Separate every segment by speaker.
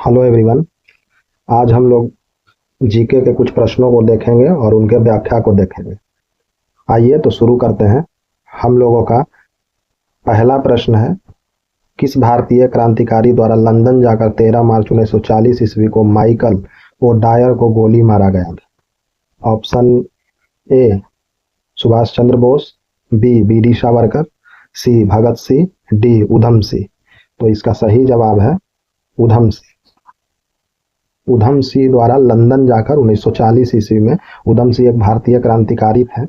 Speaker 1: Hello everyone. आज हम लोग जीके के कुछ प्रश्नों को देखेंगे और उनके व्याख्या को देखेंगे। आइए तो शुरू करते हैं। हम लोगों का पहला प्रश्न है, किस भारतीय क्रांतिकारी द्वारा लंदन जाकर 13 मार्च 1940 ईस्वी को माइकल ओ डायर को गोली मारा गया था? Option A Subhash Chandra Bose, B D Savarkar, C Bhagat Singh, D Udham Singh. तो इसका सही जवाब है उधम सिंह। उधम सिंह द्वारा लंदन जाकर 1940 ईस्वी में, उधम सिंह एक भारतीय क्रांतिकारी थे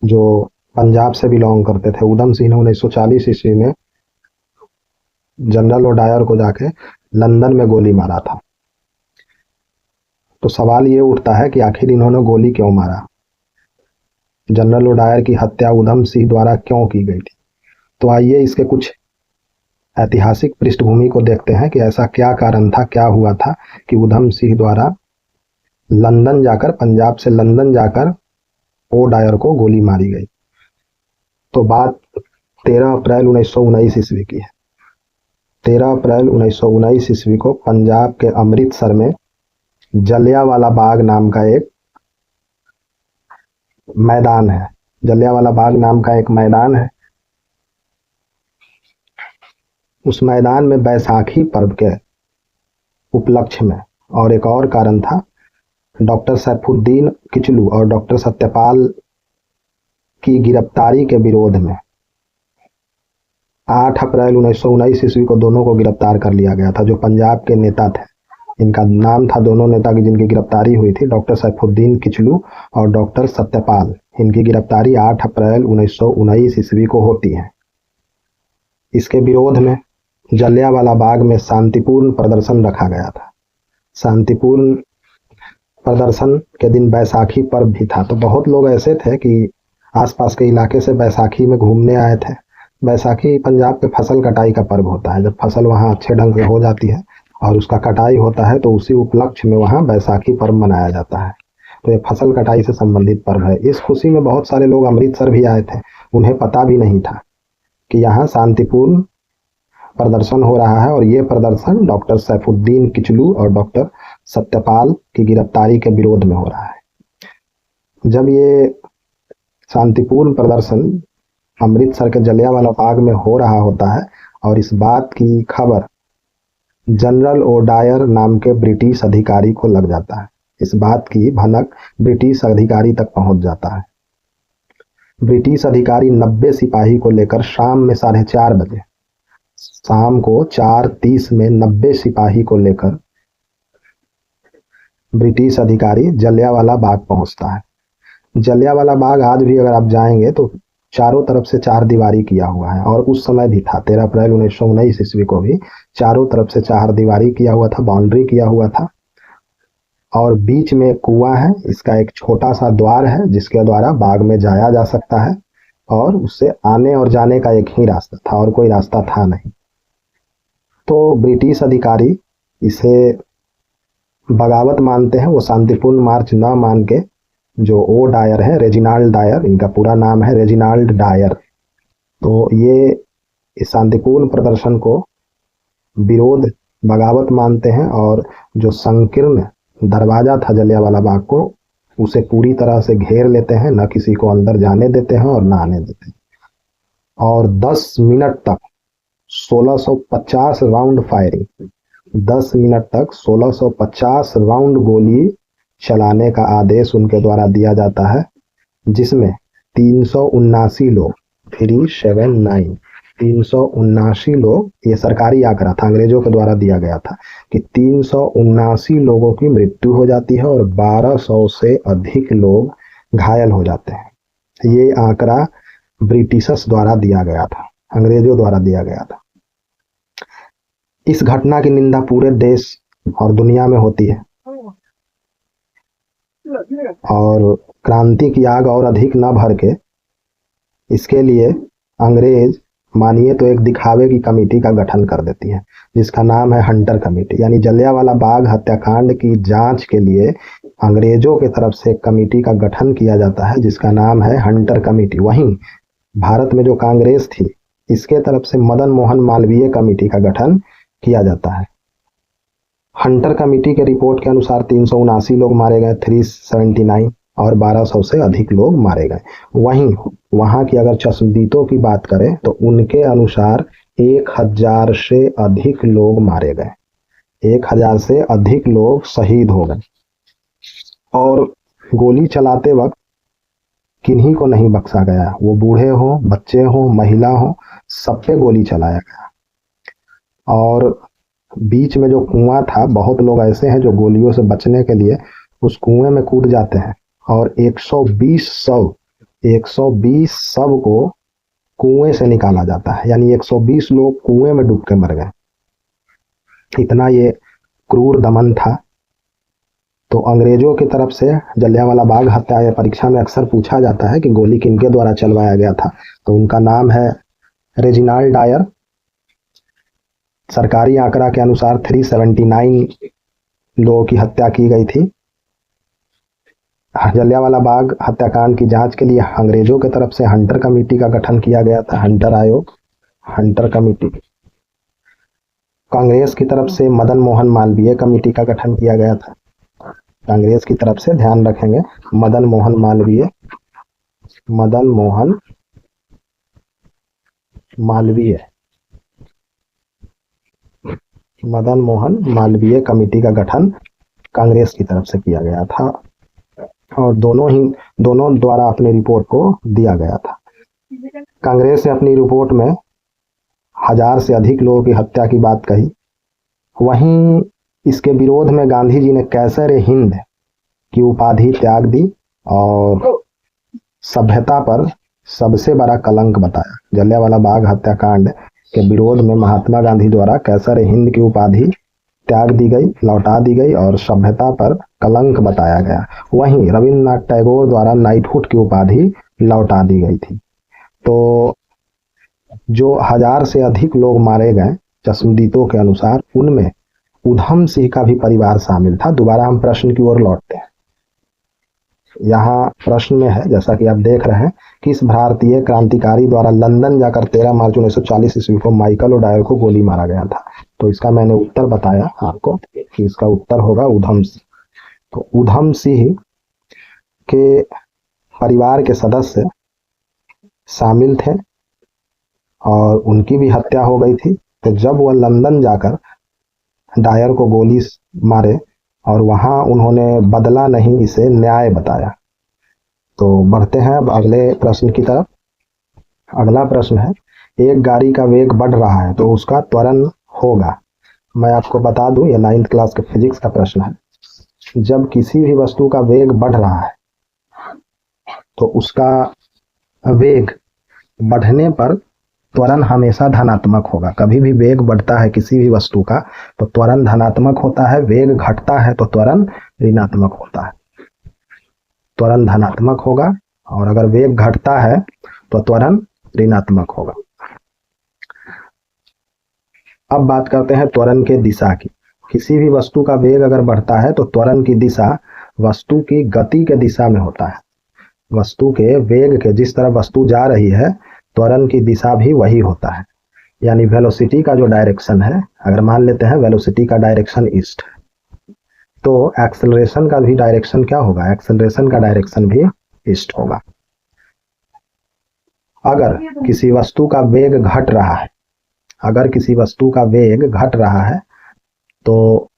Speaker 1: जो पंजाब से बिलोंग करते थे। उधम सिंह ने 1940 ईस्वी में जनरल ओडायर को जाके लंदन में गोली मारा था। तो सवाल ये उठता है कि आखिर इन्होंने गोली क्यों मारा, जनरल ओडायर की हत्या उधम सिंह द्वारा क्यों की गई थी। तो आइए इसके कुछ ऐतिहासिक पृष्ठभूमि को देखते हैं कि ऐसा क्या कारण था, क्या हुआ था कि उधम सिंह द्वारा लंदन जाकर, पंजाब से लंदन जाकर ओ डायर को गोली मारी गई। तो बात 13 अप्रैल 1919 ईस्वी की है। 13 अप्रैल 1919 ईस्वी को पंजाब के अमृतसर में जलियांवाला बाग नाम का एक मैदान है। जलियांवाला बाग नाम का एक मैदान है। उस मैदान में बैसाखी पर्व के उपलक्ष्य में, और एक और कारण था, डॉक्टर सैफुद्दीन किचलू और डॉक्टर सत्यपाल की गिरफ्तारी के विरोध में 8 अप्रैल 1919 ईस्वी को दोनों को गिरफ्तार कर लिया गया था, जो पंजाब के नेता थे। इनका नाम था, दोनों नेता की जिनकी गिरफ्तारी हुई थी, डॉक्टर सैफुद्दीन किचलू और डॉक्टर सत्यपाल। इनकी गिरफ्तारी 8 अप्रैल 1919 ईस्वी को होती है। इसके विरोध में जलियांवाला बाग में शांतिपूर्ण प्रदर्शन रखा गया था। शांतिपूर्ण प्रदर्शन के दिन बैसाखी पर्व भी था। तो बहुत लोग ऐसे थे कि आसपास के इलाके से बैसाखी में घूमने आए थे। बैसाखी पंजाब के फसल कटाई का पर्व होता है। जब फसल वहाँ अच्छे ढंग से हो जाती है और उसका कटाई होता है तो उसी उपलक्ष्य में वहाँ बैसाखी पर्व मनाया जाता है। तो ये फसल कटाई से संबंधित पर्व है। इस खुशी में बहुत सारे लोग अमृतसर भी आए थे। उन्हें पता भी नहीं था कि यहाँ शांतिपूर्ण प्रदर्शन हो रहा है और ये प्रदर्शन डॉक्टर सैफुद्दीन किचलू और डॉक्टर सत्यपाल की गिरफ्तारी के विरोध में हो रहा है। जब ये शांतिपूर्ण प्रदर्शन अमृतसर के जलियांवाला बाग में हो रहा होता है और इस बात की खबर जनरल ओडायर नाम के ब्रिटिश अधिकारी को लग जाता है। इस बात की भनक ब्रिटिश अधिकारी तक पहुंच जाता है। ब्रिटिश अधिकारी 90 सिपाही को लेकर शाम में 4:30 बजे, शाम को 4:30 में 90 सिपाही को लेकर ब्रिटिश अधिकारी जलियांवाला बाग पहुंचता है। जलियांवाला बाग आज भी अगर आप जाएंगे तो चारों तरफ से 4 दीवारी किया हुआ है, और उस समय भी था, 13 अप्रैल 1919 ईस्वी को भी चारों तरफ से 4 दीवारी किया हुआ था, बाउंड्री किया हुआ था, और बीच में एक कुआं है। इसका एक छोटा सा द्वार है जिसके द्वारा बाग में जाया जा सकता है, और उससे आने और जाने का एक ही रास्ता था और कोई रास्ता था नहीं। तो ब्रिटिश अधिकारी इसे बगावत मानते हैं। वो शांतिपूर्ण मार्च न मान के, जो ओ डायर है, रेजिनाल्ड डायर, इनका पूरा नाम है रेजिनाल्ड डायर, तो ये इस शांतिपूर्ण प्रदर्शन को विरोध, बगावत मानते हैं, और जो संकीर्ण दरवाजा था जलियांवाला बाग को, उसे पूरी तरह से घेर लेते हैं, न किसी को अंदर जाने देते हैं और न आने देते हैं। और 10 मिनट तक 1650 राउंड फायरिंग, 10 मिनट तक 1650 राउंड गोली चलाने का आदेश उनके द्वारा दिया जाता है, जिसमें 379 लोग, 379 लोग, ये सरकारी आंकड़ा था, अंग्रेजों के द्वारा दिया गया था कि 379 लोगों की मृत्यु हो जाती है और 1200 से अधिक लोग घायल हो जाते हैं। ये आंकड़ा ब्रिटिशर्स द्वारा दिया गया था, अंग्रेजों द्वारा दिया गया था। इस घटना की निंदा पूरे देश और दुनिया में होती है, और क्रांति की आग और अधिक न भर के इसके लिए अंग्रेज, मानिए तो एक दिखावे की कमेटी का गठन कर देती है, जिसका नाम है हंटर कमेटी। यानी जलियांवाला बाग हत्याकांड की जांच के लिए अंग्रेजों की तरफ से एक कमेटी का गठन किया जाता है, जिसका नाम है हंटर कमेटी। वहीं भारत में जो कांग्रेस थी, इसके तरफ से मदन मोहन मालवीय कमेटी का गठन किया जाता है। हंटर कमेटी के रिपोर्ट के अनुसार 379 लोग मारे गए, 379, और 1200 से अधिक लोग मारे गए। वहीं वहां की अगर चश्मदीदों की बात करें तो उनके अनुसार 1000 से अधिक लोग मारे गए, 1000 से अधिक लोग शहीद हो गए। और गोली चलाते वक्त किन्हीं को नहीं बख्शा गया, वो बूढ़े हो, बच्चे हो, महिला हो, सब पे गोली चलाया गया। और बीच में जो कुआं था, बहुत लोग ऐसे हैं जो गोलियों से बचने के लिए उस कुएं में कूद जाते हैं, और 120 शव को कुएं से निकाला जाता है, यानी 120 लोग कुएं में डूब के मर गए। इतना ये क्रूर दमन था। तो अंग्रेजों की तरफ से जलियांवाला बाग हत्या परीक्षा में अक्सर पूछा जाता है कि गोली किनके द्वारा चलवाया गया था, तो उनका नाम है रेजिनाल्ड डायर। सरकारी आंकड़ा के अनुसार 379 लोगों की हत्या की गई थी। जलियांवाला बाग हत्याकांड की जांच के लिए अंग्रेजों की तरफ से हंटर कमेटी का गठन किया गया था, हंटर आयोग, हंटर कमेटी। कांग्रेस की तरफ से मदन मोहन मालवीय कमेटी का गठन किया गया था। कांग्रेस की तरफ से, ध्यान रखेंगे, मदन मोहन मालवीय कमेटी का गठन कांग्रेस की तरफ से किया गया था, और दोनों द्वारा अपनी रिपोर्ट को दिया गया था। कांग्रेस ने अपनी रिपोर्ट में 1000 से अधिक लोगों की हत्या की बात कही। वहीं इसके विरोध में गांधी जी ने कैसर हिंद की उपाधि त्याग दी और सभ्यता पर सबसे बड़ा कलंक बताया। जलियांवाला बाग हत्याकांड के विरोध में महात्मा गांधी द्वारा कैसर हिंद की उपाधि त्याग दी गई, लौटा दी गई और सभ्यता पर कलंक बताया गया। वहीं रविन्द्रनाथ टैगोर द्वारा नाइटहुड की उपाधि लौटा दी गई थी। तो जो 1000 से अधिक लोग मारे गए चश्मदीदों के अनुसार, उनमें उधम सिंह का भी परिवार शामिल था। दोबारा हम प्रश्न की ओर लौटते हैं। यहाँ प्रश्न में है, जैसा कि आप देख रहे हैं, किस भारतीय क्रांतिकारी द्वारा लंदन जाकर 13 मार्च 1940 ईस्वी को माइकल ओडायर को गोली मारा गया था? तो इसका मैंने उत्तर बताया आपको कि इसका उत्तर होगा उधम सिंह। तो उधम सिंह के परिवार के सदस्य शामिल थे और उनकी भी हत्या हो गई थी। तो जब वह लंदन जाकर डायर को गोली मारे और वहां उन्होंने बदला नहीं, इसे न्याय बताया। तो बढ़ते हैं अब अगले प्रश्न की तरफ। अगला प्रश्न है, एक गाड़ी का वेग बढ़ रहा है तो उसका त्वरण होगा। मैं आपको बता दूं, यह 9th क्लास के फिजिक्स का प्रश्न है। जब किसी भी वस्तु का वेग बढ़ रहा है तो उसका वेग बढ़ने पर त्वरण हमेशा धनात्मक होगा। कभी भी वेग बढ़ता है किसी भी वस्तु का तो त्वरण धनात्मक होता है, वेग घटता है तो त्वरण ऋणात्मक होता है। त्वरण धनात्मक होगा और अगर वेग घटता है तो त्वरण ऋणात्मक होगा। अब बात करते हैं त्वरण के दिशा की। किसी भी वस्तु का वेग अगर बढ़ता है तो त्वरण की दिशा वस्तु की गति के दिशा में होता है। वस्तु के वेग के जिस तरह वस्तु जा रही है, त्वरण की दिशा भी वही होता है। यानी वेलोसिटी का जो डायरेक्शन है, अगर मान लेते हैं वेलोसिटी का डायरेक्शन ईस्ट, तो एक्सेलरेशन का भी डायरेक्शन क्या होगा? एक्सेलरेशन का डायरेक्शन भी ईस्ट होगा। अगर किसी वस्तु का वेग घट रहा है, अगर किसी वस्तु का वेग घट रहा है तो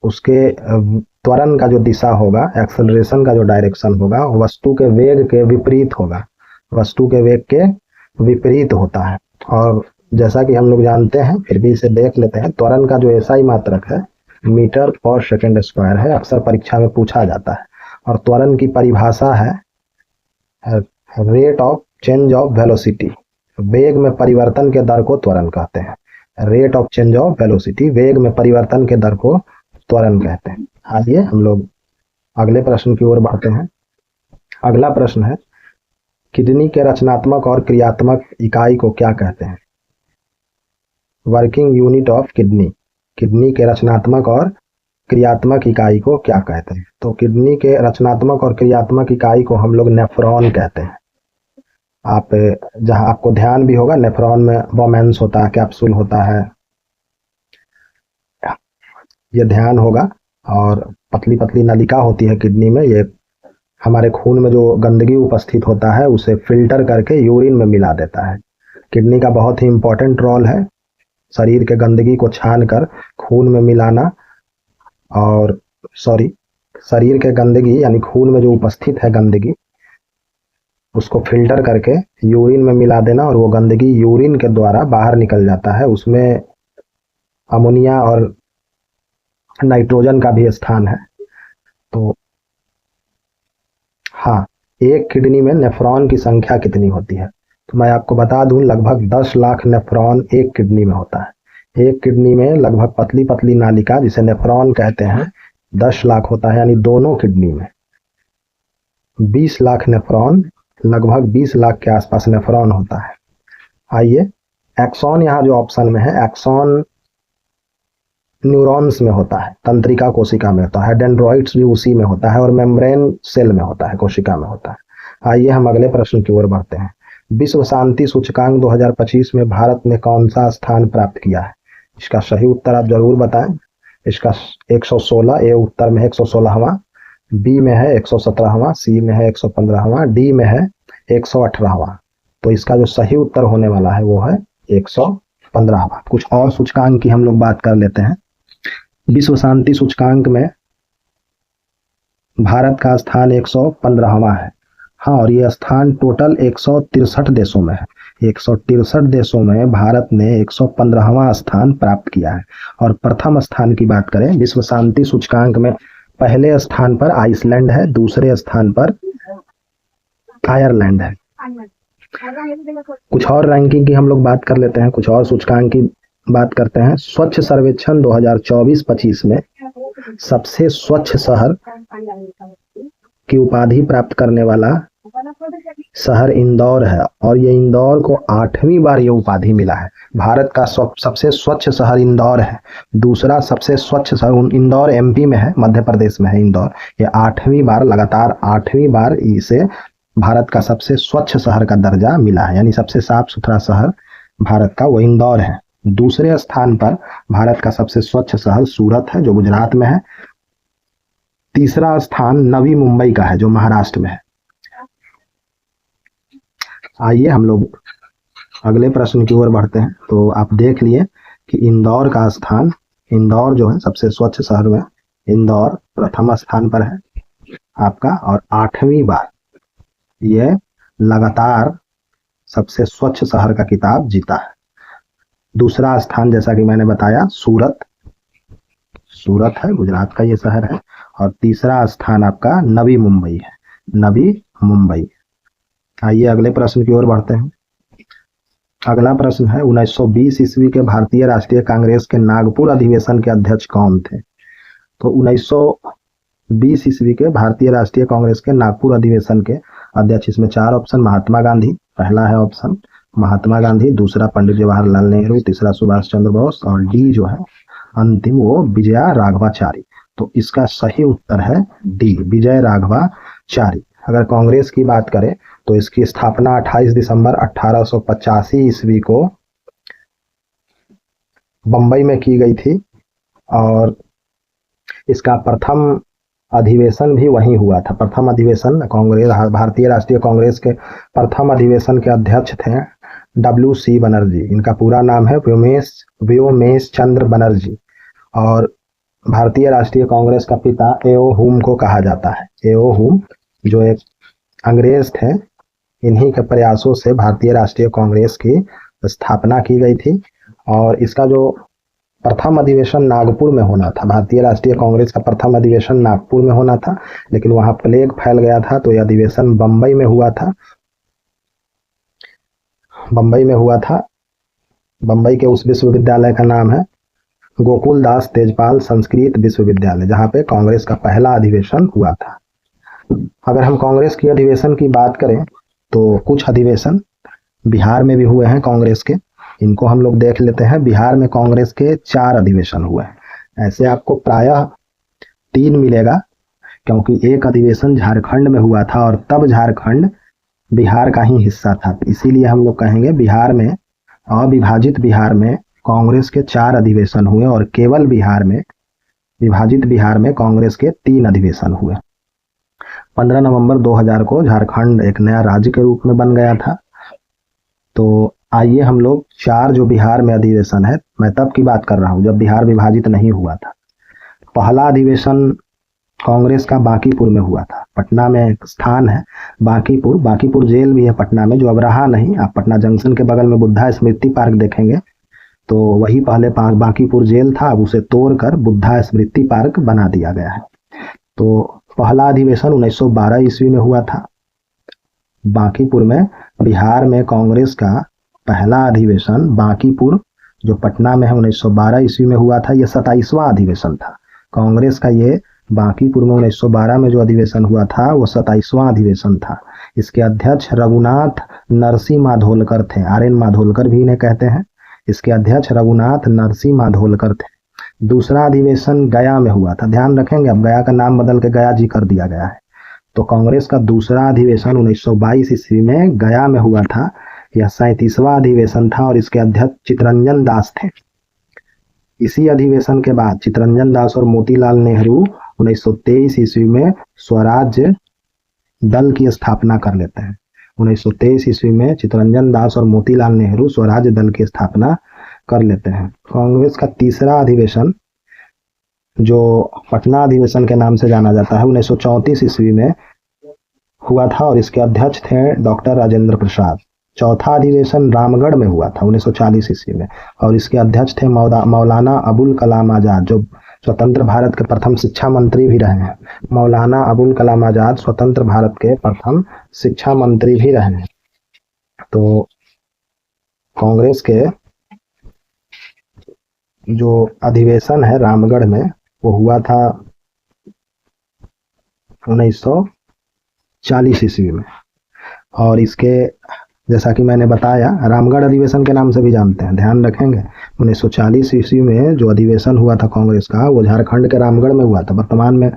Speaker 1: उसके त्वरण का जो दिशा होगा, एक्सेलरेशन का जो डायरेक्शन होगा, वस्तु के वेग के विपरीत होगा, वस्तु के वेग के विपरीत होता है। और जैसा कि हम लोग जानते हैं, फिर भी इसे देख लेते हैं, त्वरण का जो एसआई मात्रक है मीटर पर सेकंड स्क्वायर है, अक्सर परीक्षा में पूछा जाता है। और त्वरण की परिभाषा है rate of change of velocity. वेग में परिवर्तन के दर को त्वरण कहते हैं। Rate of change of velocity, वेग में परिवर्तन के दर को त्वरण कहते हैं। आइए हम लोग अगले प्रश्न की ओर बढ़ते हैं। अगला प्रश्न है, किडनी के रचनात्मक और क्रियात्मक इकाई को क्या कहते हैं? Working unit of kidney. Kidney के रचनात्मक और क्रियात्मक इकाई को क्या कहते हैं? तो किडनी के रचनात्मक और क्रियात्मक इकाई को हम लोग नेफ्रॉन कहते हैं। आप जहां आपको ध्यान भी होगा, नेफ्रॉन में बोमेंस होता है, कैप्सूल होता है। ये ध्यान होगा। और पतली पतली नलिका होती है किडनी में, ये हमारे खून में जो गंदगी उपस्थित होता है उसे फिल्टर करके यूरिन में मिला देता है। किडनी का बहुत ही इंपॉर्टेंट रोल है शरीर के गंदगी को छान कर खून में मिलाना, और शरीर के गंदगी यानी खून में जो उपस्थित है गंदगी उसको फिल्टर करके यूरिन में मिला देना, और वो गंदगी यूरिन के द्वारा बाहर निकल जाता है। उसमें अमोनिया और नाइट्रोजन का भी स्थान है। तो हाँ, एक किडनी में नेफ्रॉन की संख्या कितनी होती है? तो मैं आपको बता दूं, लगभग 10 लाख नेफ्रॉन एक किडनी में होता है। एक किडनी में लगभग पतली पतली नालिका जिसे नेफ्रॉन कहते हैं 10 लाख होता है, यानी दोनों किडनी में 20 लाख नेफ्रॉन, लगभग 20 लाख के आसपास नेफ्रॉन होता है। आइए, एक्सॉन यहाँ जो ऑप्शन में है, एक्सॉन न्यूरॉन्स में होता है, तंत्रिका कोशिका में होता है, डेंड्रॉइड्स भी उसी में होता है, और मेम्ब्रेन सेल में होता है, कोशिका में होता है। आइए हम अगले प्रश्न की ओर बढ़ते हैं। विश्व शांति सूचकांक 2025 में भारत ने कौन सा स्थान प्राप्त किया है? इसका सही उत्तर आप जरूर बताएं। इसका 116, ए उत्तर में है 116वां, बी में है 117वां, सी में है 115वां, डी में है 118वां। तो इसका जो सही उत्तर होने वाला है वो है 115वां। कुछ और सूचकांक की हम लोग बात कर लेते हैं। विश्व शांति सूचकांक में भारत का स्थान 115वां है। हाँ, और ये स्थान टोटल 163 देशों में है। 163 देशों में भारत ने 115वां स्थान प्राप्त किया है। और प्रथम स्थान की बात करें विश्व शांति सूचकांक में, पहले स्थान पर आइसलैंड है, दूसरे स्थान पर आयरलैंड है। कुछ और रैंकिंग की हम लोग बात कर लेते हैं, कुछ और सूचकांक की बात करते हैं। स्वच्छ सर्वेक्षण 2024-25 में सबसे स्वच्छ शहर की उपाधि प्राप्त करने वाला शहर इंदौर है, और ये इंदौर को 8वीं बार ये उपाधि मिला है। भारत का सबसे स्वच्छ शहर इंदौर है। दूसरा सबसे स्वच्छ शहर इंदौर एमपी में है, मध्य प्रदेश में है इंदौर। ये 8वीं बार, लगातार 8वीं बार इसे भारत का सबसे स्वच्छ शहर का दर्जा मिला है, यानी सबसे साफ सुथरा शहर भारत का वो इंदौर है। दूसरे स्थान पर भारत का सबसे स्वच्छ शहर सूरत है, जो गुजरात में है। तीसरा स्थान नवी मुंबई का है, जो महाराष्ट्र में है। आइए हम लोग अगले प्रश्न की ओर बढ़ते हैं। तो आप देख लिए कि इंदौर का स्थान, इंदौर जो है सबसे स्वच्छ शहर में इंदौर प्रथम स्थान पर है आपका, और 8वीं बार यह लगातार सबसे स्वच्छ शहर का खिताब जीता है। दूसरा स्थान जैसा कि मैंने बताया सूरत है, गुजरात का ये शहर है। और तीसरा स्थान आपका नवी मुंबई है, नवी मुंबई। आइए अगले प्रश्न की ओर बढ़ते हैं। अगला प्रश्न है 1920 ईस्वी के भारतीय राष्ट्रीय कांग्रेस के नागपुर अधिवेशन के अध्यक्ष कौन थे? तो 1920 ईस्वी के भारतीय राष्ट्रीय कांग्रेस के नागपुर अधिवेशन के अध्यक्ष, इसमें 4 ऑप्शन। महात्मा गांधी पहला है ऑप्शन, महात्मा गांधी, दूसरा पंडित जवाहरलाल नेहरू, तीसरा सुभाष चंद्र बोस, और डी जो है अंतिम वो विजया राघवाचारी। तो इसका सही उत्तर है डी, विजय राघवाचारी। अगर कांग्रेस की बात करें तो इसकी स्थापना 28 दिसंबर 1885 ईस्वी को बंबई में की गई थी, और इसका प्रथम अधिवेशन भी वहीं हुआ था। प्रथम अधिवेशन कांग्रेस, भारतीय राष्ट्रीय कांग्रेस के प्रथम अधिवेशन के अध्यक्ष थे WC बनर्जी। इनका पूरा नाम है व्योमेश चंद्र बनर्जी, और भारतीय राष्ट्रीय कांग्रेस का पिता एओ हुम को कहा जाता है। एओ हुम जो एक अंग्रेज थे, इन्हीं के प्रयासों से भारतीय राष्ट्रीय कांग्रेस की स्थापना की गई थी। और इसका जो प्रथम अधिवेशन नागपुर में होना था, भारतीय राष्ट्रीय कांग्रेस का प्रथम अधिवेशन नागपुर में होना था, लेकिन वहां प्लेग फैल गया था, तो यह अधिवेशन बंबई में हुआ था। बंबई के उस विश्वविद्यालय का नाम है गोकुल दास तेजपाल संस्कृत विश्वविद्यालय, जहां पे कांग्रेस का पहला अधिवेशन हुआ था। अगर हम कांग्रेस की अधिवेशन की बात करें तो कुछ अधिवेशन बिहार में भी हुए हैं कांग्रेस के, इनको हम लोग देख लेते हैं। बिहार में कांग्रेस के 4 अधिवेशन हुए हैं। ऐसे आपको प्रायः 3 मिलेगा, क्योंकि एक अधिवेशन झारखंड में हुआ था, और तब झारखंड बिहार का ही हिस्सा था। इसीलिए हम लोग कहेंगे बिहार में, अविभाजित बिहार में कांग्रेस के 4 अधिवेशन हुए, और केवल बिहार में विभाजित बिहार में कांग्रेस के 3 अधिवेशन हुए। 15 नवंबर 2000 को झारखंड एक नया राज्य के रूप में बन गया था। तो आइए हम लोग 4 जो बिहार में अधिवेशन है, मैं तब की बात कर रहा हूँ जब बिहार विभाजित नहीं हुआ था। पहला अधिवेशन कांग्रेस का बांकीपुर में हुआ था। पटना में एक स्थान है बांकीपुर जेल भी है पटना में, जो अब रहा नहीं। आप पटना जंक्शन के बगल में बुद्धा स्मृति पार्क देखेंगे तो वही पहले बांकीपुर जेल था, अब उसे तोड़कर बुद्धा स्मृति पार्क बना दिया गया है। तो पहला अधिवेशन 1912 ईस्वी में हुआ था बांकीपुर में। बिहार में कांग्रेस का पहला अधिवेशन बांकीपुर जो पटना में है 1912 ईस्वी में हुआ था। यह 27वां अधिवेशन था कांग्रेस का। ये बांकीपुर में 1912 में जो अधिवेशन हुआ था वो 27वां अधिवेशन था। इसके अध्यक्ष रघुनाथ नरसिंह माधोलकर थे, RN माधोलकर भी इन्हें कहते हैं। इसके अध्यक्ष रघुनाथ नरसिंह माधोलकर थे। दूसरा अधिवेशन गया में हुआ था। ध्यान रखेंगे, अब गया का नाम बदल के गया जी कर दिया गया है। तो कांग्रेस का दूसरा अधिवेशन 1922 ईस्वी में गया में हुआ था। यह 37वां अधिवेशन था और इसके अध्यक्ष चित्तरंजन दास थे। इसी अधिवेशन के बाद चित्तरंजन दास और मोतीलाल नेहरू 1923 ईस्वी में स्वराज्य दल की स्थापना कर लेते हैं। 1923 ईस्वी में चित्तरंजन दास और मोतीलाल नेहरू स्वराज्य दल की स्थापना कर लेते हैं। कांग्रेस का तीसरा अधिवेशन जो पटना अधिवेशन के नाम से जाना जाता है 1934 ईस्वी में हुआ था और इसके अध्यक्ष थे डॉक्टर राजेंद्र प्रसाद। चौथा अधिवेशन रामगढ़ में हुआ था 1940 ईस्वी में और इसके अध्यक्ष थे मौलाना अबुल कलाम आजाद, जो स्वतंत्र भारत के प्रथम शिक्षा मंत्री भी रहे हैं। मौलाना अबुल कलाम आजाद स्वतंत्र भारत के प्रथम शिक्षा मंत्री भी रहे हैं। तो कांग्रेस के जो अधिवेशन है रामगढ़ में वो हुआ था 1940 ईस्वी में और इसके जैसा कि मैंने बताया रामगढ़ अधिवेशन के नाम से भी जानते हैं। ध्यान रखेंगे 1940 ईस्वी में जो अधिवेशन हुआ था कांग्रेस का वो झारखंड के रामगढ़ में हुआ था। वर्तमान में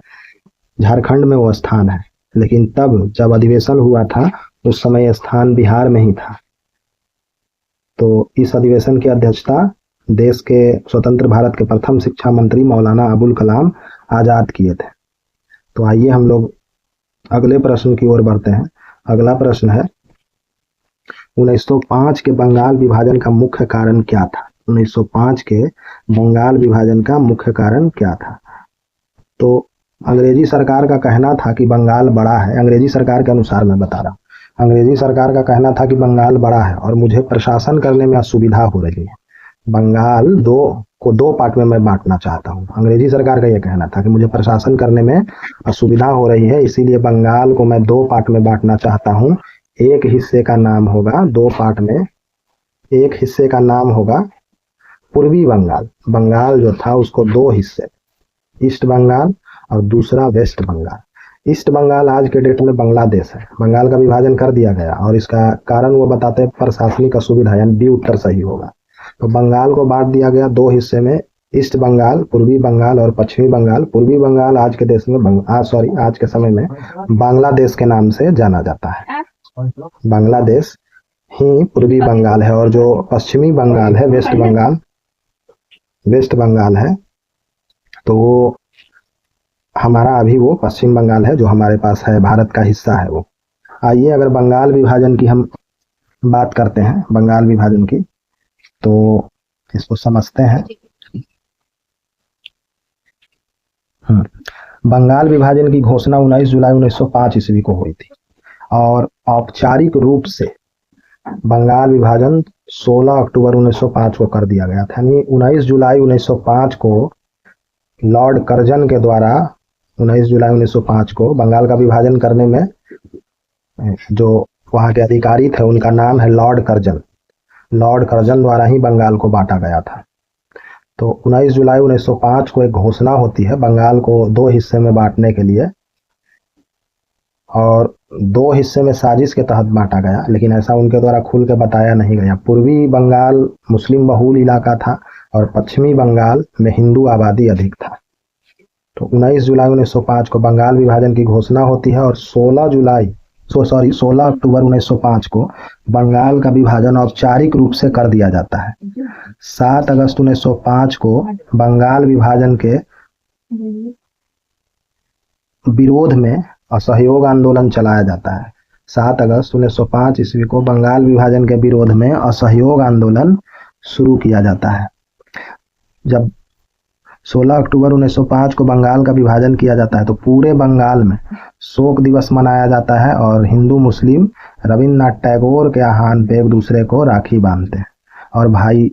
Speaker 1: झारखंड में वो स्थान है, लेकिन तब जब अधिवेशन हुआ था उस समय स्थान बिहार में ही था। तो इस अधिवेशन की अध्यक्षता देश के स्वतंत्र भारत के प्रथम शिक्षा मंत्री मौलाना अबुल कलाम आजाद किए थे। तो आइए हम लोग अगले प्रश्न की ओर बढ़ते हैं। अगला प्रश्न है 1905 के बंगाल विभाजन का मुख्य कारण क्या था? 1905 के बंगाल विभाजन का मुख्य कारण क्या था? तो अंग्रेजी सरकार का कहना था कि बंगाल बड़ा है। अंग्रेजी सरकार के अनुसार मैं बता रहा हूँ, अंग्रेजी सरकार का कहना था कि बंगाल बड़ा है और मुझे प्रशासन करने में असुविधा हो रही है। बंगाल दो पार्ट में मैं बांटना चाहता हूँ। अंग्रेजी सरकार का यह कहना था कि मुझे प्रशासन करने में असुविधा हो रही है, इसीलिए बंगाल को मैं 2 पार्ट में बांटना चाहता हूँ। एक हिस्से का नाम होगा 2 पार्ट में, एक हिस्से का नाम होगा पूर्वी बंगाल। बंगाल जो था उसको 2 हिस्से, ईस्ट बंगाल और दूसरा वेस्ट बंगाल। ईस्ट बंगाल आज के डेट में बांग्लादेश है। बंगाल का विभाजन कर दिया गया और इसका कारण वो बताते हैं प्रशासनिक असुविधा, यानी बी उत्तर सही होगा। तो बंगाल को बांट दिया गया 2 हिस्से में, ईस्ट बंगाल, पूर्वी बंगाल और पश्चिमी बंगाल। पूर्वी बंगाल आज के देश में आज के समय में बांग्लादेश के नाम से जाना जाता है। बांग्लादेश ही पूर्वी बंगाल है और जो पश्चिमी बंगाल है वेस्ट बंगाल है, तो वो हमारा अभी वो पश्चिम बंगाल है जो हमारे पास है, भारत का हिस्सा है वो। आइए अगर बंगाल विभाजन की हम बात करते हैं, बंगाल विभाजन की, तो इसको समझते हैं। बंगाल विभाजन की घोषणा 19 जुलाई 1905 ईस्वी को हुई थी और औपचारिक रूप से बंगाल विभाजन 16 अक्टूबर 1905 को कर दिया गया था। यानी 19 जुलाई 1905 को लॉर्ड कर्जन के द्वारा 19 जुलाई 1905 को बंगाल का विभाजन करने में जो वहाँ के अधिकारी थे उनका नाम है लॉर्ड कर्जन। लॉर्ड कर्जन द्वारा ही बंगाल को बांटा गया था। तो 19 जुलाई 1905 को एक घोषणा होती है बंगाल को 2 हिस्से में बांटने के लिए और 2 हिस्से में साजिश के तहत बांटा गया, लेकिन ऐसा उनके द्वारा खुल के बताया नहीं गया। पूर्वी बंगाल मुस्लिम बहुल इलाका था और पश्चिमी बंगाल में हिंदू आबादी अधिक था। तो 19 जुलाई 1905 को बंगाल विभाजन की घोषणा होती है और 16 अक्टूबर 1905 को बंगाल का विभाजन औपचारिक रूप से कर दिया जाता है। 7 अगस्त 1905 को बंगाल विभाजन के विरोध में असहयोग आंदोलन चलाया जाता है। 7 अगस्त 1905 ईस्वी को बंगाल विभाजन के विरोध में असहयोग आंदोलन शुरू किया जाता है। जब 16 अक्टूबर 1905 को बंगाल का विभाजन किया जाता है तो पूरे बंगाल में शोक दिवस मनाया जाता है और हिंदू मुस्लिम रविन्द्रनाथ टैगोर के आह्वान पे एक दूसरे को राखी बांधते हैं और भाई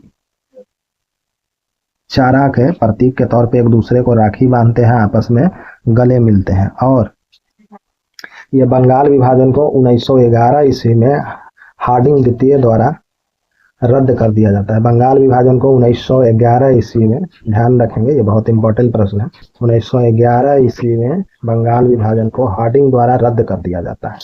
Speaker 1: चारा के प्रतीक के तौर पे एक दूसरे को राखी बांधते हैं, आपस में गले मिलते हैं। और ये बंगाल विभाजन को 1911 ईस्वी में हार्डिंग द्वितीय द्वारा रद्द कर दिया जाता है। बंगाल विभाजन को 1911 ईस्वी में, ध्यान रखेंगे ये बहुत इंपॉर्टेंट प्रश्न है, 1911 ईस्वी में बंगाल विभाजन को हार्डिंग द्वारा रद्द कर दिया जाता है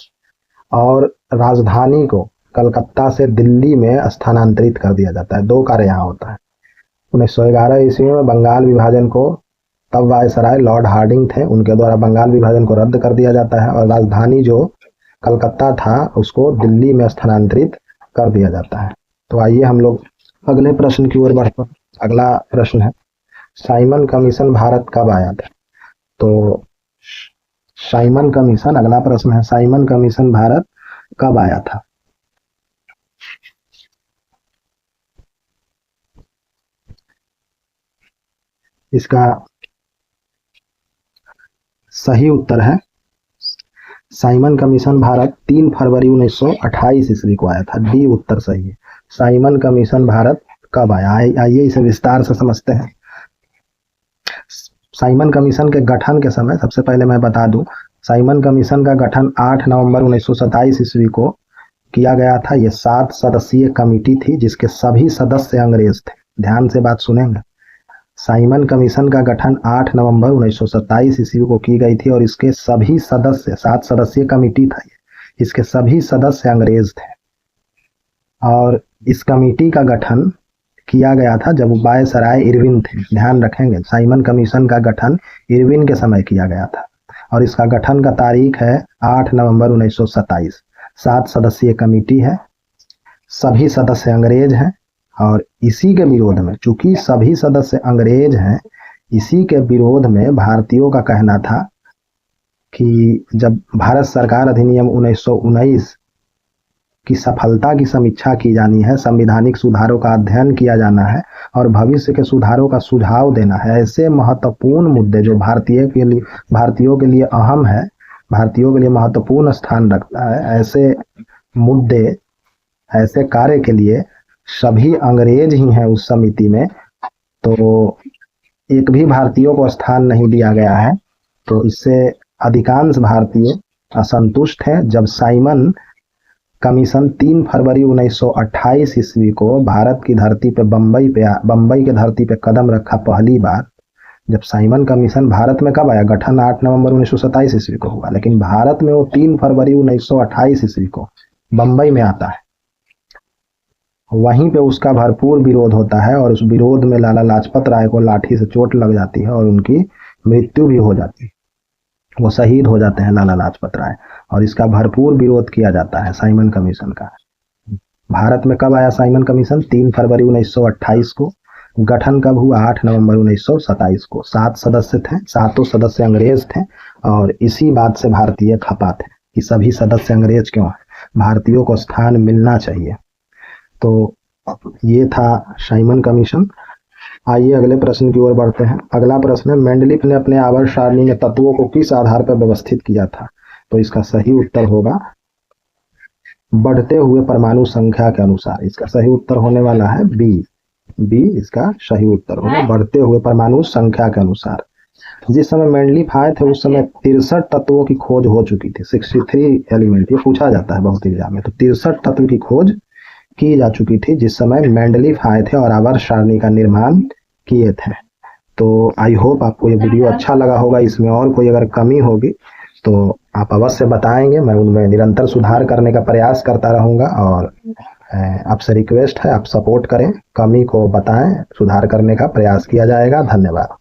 Speaker 1: और राजधानी को कलकत्ता से दिल्ली में स्थानांतरित कर दिया जाता है। 2 कार्य यहाँ होता है। 1911 ईस्वी में बंगाल विभाजन को तब वायसराय लॉर्ड हार्डिंग थे, उनके द्वारा बंगाल विभाजन को रद्द कर दिया जाता है और राजधानी जो कलकत्ता था उसको दिल्ली में स्थानांतरित कर दिया जाता है। तो आइए हम लोग अगले प्रश्न की ओर बढ़ते हैं। अगला प्रश्न है, साइमन कमीशन भारत कब आया था? तो साइमन कमीशन, अगला प्रश्न है, साइमन कमीशन भारत कब आया था? इसका सही उत्तर है, साइमन कमीशन भारत 3 फरवरी 1928 ईस्वी को आया था। डी उत्तर सही है। साइमन कमीशन भारत कब आया? आइए इसे विस्तार से समझते हैं। साइमन कमीशन के गठन के समय, सबसे पहले मैं बता दूं, साइमन कमीशन का गठन 8 नवंबर 1927 ईस्वी को किया गया था। यह 7 सदस्यीय कमेटी थी जिसके सभी सदस्य अंग्रेज थे। ध्यान से बात सुनेंगे। साइमन कमीशन का गठन 8 नवंबर 1927 ईस्वी को की गई थी और इसके सभी सदस्य, 7 सदस्यीय कमेटी था ये, इसके सभी सदस्य अंग्रेज थे और इस कमेटी का गठन किया गया था जब वायसराय इरविन थे। ध्यान रखेंगे, साइमन कमीशन का गठन इरविन के समय किया गया था और इसका गठन का तारीख है 8 नवंबर 1927। 7 सदस्यीय कमेटी है, सभी सदस्य अंग्रेज हैं और इसी के विरोध में, चूंकि सभी सदस्य अंग्रेज हैं, इसी के विरोध में भारतीयों का कहना था कि जब भारत सरकार अधिनियम 1919 की सफलता की समीक्षा की जानी है, संवैधानिक सुधारों का अध्ययन किया जाना है और भविष्य के सुधारों का सुझाव देना है, ऐसे महत्वपूर्ण मुद्दे जो भारतीयों के लिए अहम है, भारतीयों के लिए महत्वपूर्ण स्थान रखता है, ऐसे मुद्दे, ऐसे कार्य के लिए सभी अंग्रेज ही हैं उस समिति में, तो एक भी भारतीयों को स्थान नहीं दिया गया है। तो इससे अधिकांश भारतीय असंतुष्ट हैं। जब साइमन कमीशन 3 फरवरी 1928 ईस्वी को भारत की धरती पे बम्बई के धरती पे कदम रखा पहली बार, जब साइमन कमीशन भारत में कब आया? गठन 8 नवंबर 1927 ईस्वी को हुआ, लेकिन भारत में वो 3 फरवरी 1928 ईस्वी को बम्बई में आता है। वहीं पे उसका भरपूर विरोध होता है और उस विरोध में लाला लाजपत राय को लाठी से चोट लग जाती है और उनकी मृत्यु भी हो जाती है। वो शहीद हो जाते हैं लाला लाजपत राय और इसका भरपूर विरोध किया जाता है साइमन कमीशन का। भारत में कब आया साइमन कमीशन? 3 फरवरी 1928 को। गठन कब हुआ? 8 नवंबर 1927 को। 7 सदस्य थे, 7 सदस्य अंग्रेज थे और इसी बात से भारतीय खपा थे कि सभी सदस्य अंग्रेज क्यों हैं, भारतीयों को स्थान मिलना चाहिए। तो ये था साइमन कमीशन। आइए अगले प्रश्न की ओर बढ़ते हैं। अगला प्रश्न है, मेंडलीफ ने अपने आवर्त सारणी में तत्वों को किस आधार पर व्यवस्थित किया था? तो इसका सही उत्तर होगा बढ़ते हुए परमाणु संख्या के अनुसार। इसका सही उत्तर होने वाला है बी इसका सही उत्तर होगा, बढ़ते हुए परमाणु संख्या के अनुसार। जिस समय मेंडलीफ आए थे उस समय 63 तत्वों की खोज हो चुकी थी। 63 एलिमेंट, ये पूछा जाता है बहुत एग्जाम में। तो 63 तत्व की खोज की जा चुकी थी जिस समय मेंडलीफ आए थे और आवर्त सारणी का निर्माण किए थे। तो आई होप आपको ये वीडियो अच्छा लगा होगा। इसमें और कोई अगर कमी होगी तो आप अवश्य बताएंगे, मैं उनमें निरंतर सुधार करने का प्रयास करता रहूँगा और आपसे रिक्वेस्ट है आप सपोर्ट करें, कमी को बताएं, सुधार करने का प्रयास किया जाएगा। धन्यवाद।